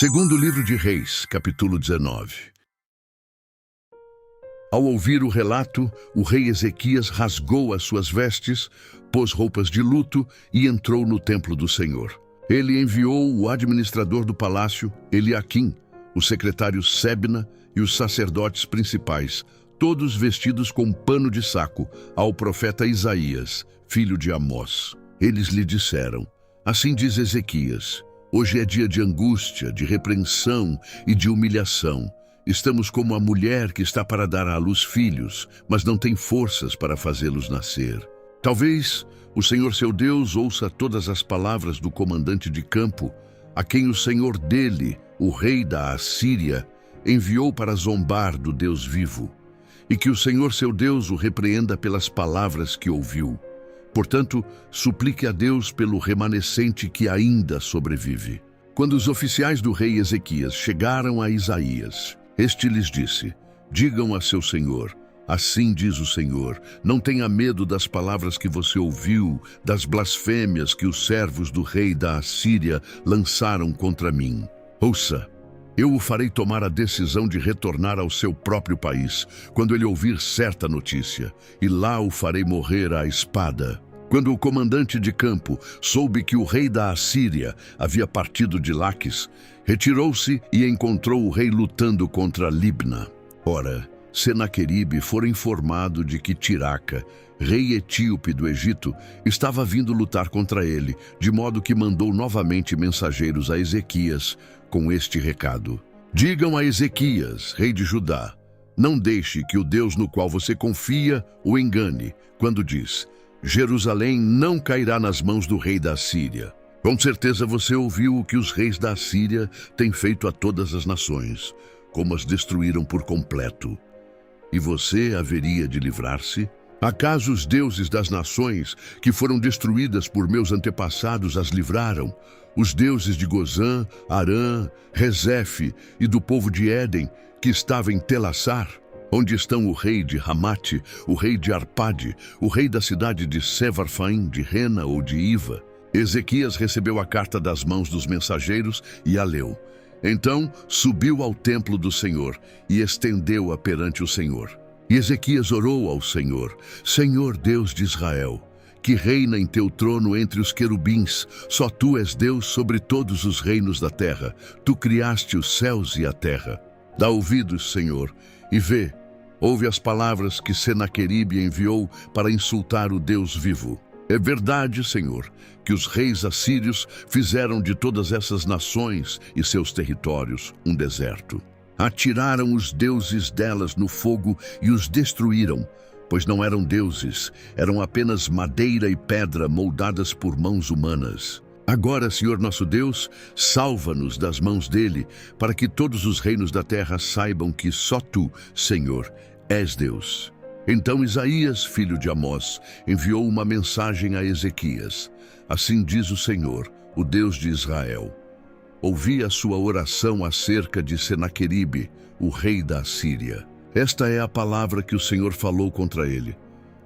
Segundo livro de Reis, capítulo 19. Ao ouvir o relato, o rei Ezequias rasgou as suas vestes, pôs roupas de luto e entrou no templo do Senhor. Ele enviou o administrador do palácio, Eliaquim, o secretário Sebna e os sacerdotes principais, todos vestidos com pano de saco, ao profeta Isaías, filho de Amós. Eles lhe disseram: assim diz Ezequias, hoje é dia de angústia, de repreensão e de humilhação. Estamos como a mulher que está para dar à luz filhos, mas não tem forças para fazê-los nascer. Talvez o Senhor seu Deus ouça todas as palavras do comandante de campo, a quem o Senhor dele, o rei da Assíria, enviou para zombar do Deus vivo, e que o Senhor seu Deus o repreenda pelas palavras que ouviu. Portanto, suplique a Deus pelo remanescente que ainda sobrevive. Quando os oficiais do rei Ezequias chegaram a Isaías, este lhes disse: digam a seu senhor, assim diz o Senhor, não tenha medo das palavras que você ouviu, das blasfêmias que os servos do rei da Assíria lançaram contra mim. Ouça, eu o farei tomar a decisão de retornar ao seu próprio país, quando ele ouvir certa notícia, e lá o farei morrer à espada. Quando o comandante de campo soube que o rei da Assíria havia partido de Laques, retirou-se e encontrou o rei lutando contra Libna. Ora, Senaqueribe fora informado de que Tiraca, rei etíope do Egito, estava vindo lutar contra ele, de modo que mandou novamente mensageiros a Ezequias com este recado: digam a Ezequias, rei de Judá, não deixe que o Deus no qual você confia o engane, quando diz: Jerusalém não cairá nas mãos do rei da Assíria. Com certeza você ouviu o que os reis da Assíria têm feito a todas as nações, como as destruíram por completo. E você haveria de livrar-se? Acaso os deuses das nações que foram destruídas por meus antepassados as livraram? Os deuses de Gozã, Arã, Rezefe e do povo de Éden, que estava em Telassar? Onde estão o rei de Ramate, o rei de Arpade, o rei da cidade de Sevarfaim, de Rena ou de Iva? Ezequias recebeu a carta das mãos dos mensageiros e a leu. Então subiu ao templo do Senhor e estendeu-a perante o Senhor. E Ezequias orou ao Senhor: Senhor Deus de Israel, que reina em teu trono entre os querubins, só tu és Deus sobre todos os reinos da terra. Tu criaste os céus e a terra. Dá ouvidos, Senhor, e vê. Ouve as palavras que Senaqueribe enviou para insultar o Deus vivo. É verdade, Senhor, que os reis assírios fizeram de todas essas nações e seus territórios um deserto. Atiraram os deuses delas no fogo e os destruíram, pois não eram deuses, eram apenas madeira e pedra moldadas por mãos humanas. Agora, Senhor nosso Deus, salva-nos das mãos dele, para que todos os reinos da terra saibam que só tu, Senhor, és Deus. Então Isaías, filho de Amós, enviou uma mensagem a Ezequias. Assim diz o Senhor, o Deus de Israel: ouvi a sua oração acerca de Senaqueribe, o rei da Assíria. Esta é a palavra que o Senhor falou contra ele: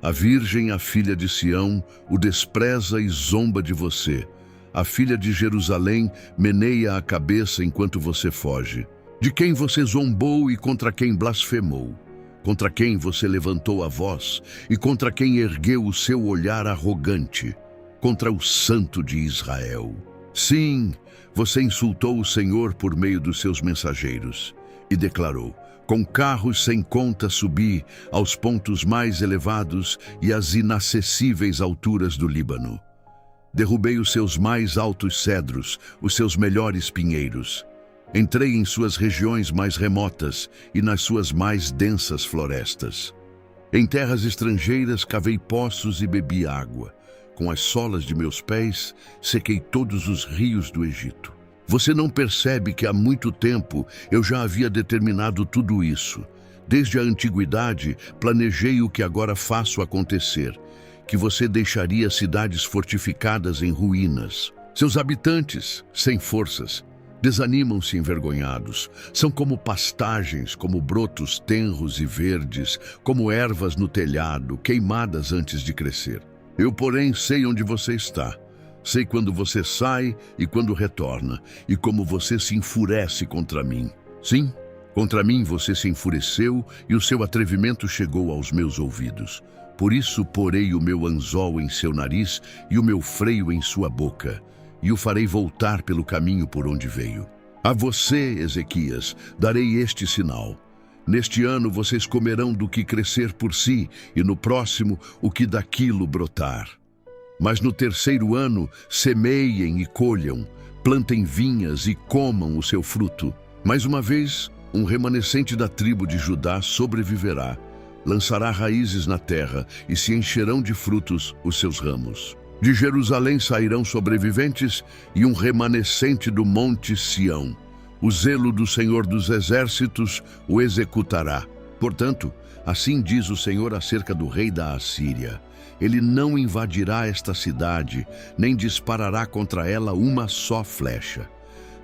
a virgem, a filha de Sião, o despreza e zomba de você. A filha de Jerusalém meneia a cabeça enquanto você foge. De quem você zombou e contra quem blasfemou? Contra quem você levantou a voz e contra quem ergueu o seu olhar arrogante? Contra o Santo de Israel. Sim, você insultou o Senhor por meio dos seus mensageiros e declarou: com carros sem conta subi aos pontos mais elevados e às inacessíveis alturas do Líbano. Derrubei os seus mais altos cedros, os seus melhores pinheiros. Entrei em suas regiões mais remotas e nas suas mais densas florestas. Em terras estrangeiras cavei poços e bebi água. Com as solas de meus pés, sequei todos os rios do Egito. Você não percebe que há muito tempo eu já havia determinado tudo isso? Desde a antiguidade, planejei o que agora faço acontecer, que você deixaria cidades fortificadas em ruínas. Seus habitantes, sem forças, desanimam-se envergonhados. São como pastagens, como brotos tenros e verdes, como ervas no telhado, queimadas antes de crescer. Eu, porém, sei onde você está. Sei quando você sai e quando retorna, e como você se enfurece contra mim. Sim, contra mim você se enfureceu e o seu atrevimento chegou aos meus ouvidos. Por isso porei o meu anzol em seu nariz e o meu freio em sua boca, e o farei voltar pelo caminho por onde veio. A você, Ezequias, darei este sinal. Neste ano vocês comerão do que crescer por si, e no próximo o que daquilo brotar. Mas no terceiro ano semeiem e colham, plantem vinhas e comam o seu fruto. Mais uma vez, um remanescente da tribo de Judá sobreviverá, lançará raízes na terra e se encherão de frutos os seus ramos. De Jerusalém sairão sobreviventes e um remanescente do monte Sião. O zelo do Senhor dos Exércitos o executará. Portanto, assim diz o Senhor acerca do rei da Assíria: ele não invadirá esta cidade, nem disparará contra ela uma só flecha.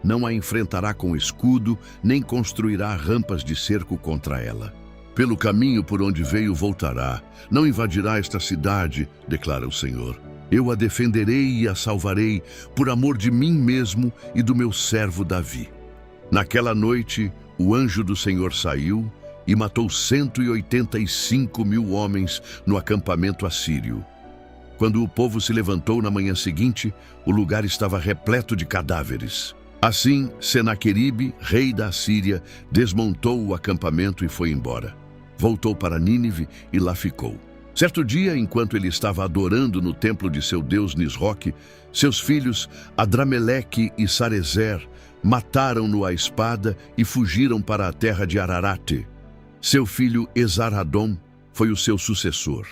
Não a enfrentará com escudo, nem construirá rampas de cerco contra ela. Pelo caminho por onde veio voltará. Não invadirá esta cidade, declara o Senhor. Eu a defenderei e a salvarei, por amor de mim mesmo e do meu servo Davi. Naquela noite, o anjo do Senhor saiu e matou 185.000 homens no acampamento assírio. Quando o povo se levantou na manhã seguinte, o lugar estava repleto de cadáveres. Assim, Senaqueribe, rei da Assíria, desmontou o acampamento e foi embora. Voltou para Nínive e lá ficou. Certo dia, enquanto ele estava adorando no templo de seu deus Nisroque, seus filhos Adrameleque e Sarezer mataram-no à espada e fugiram para a terra de Ararate. Seu filho Esarhadom foi o seu sucessor.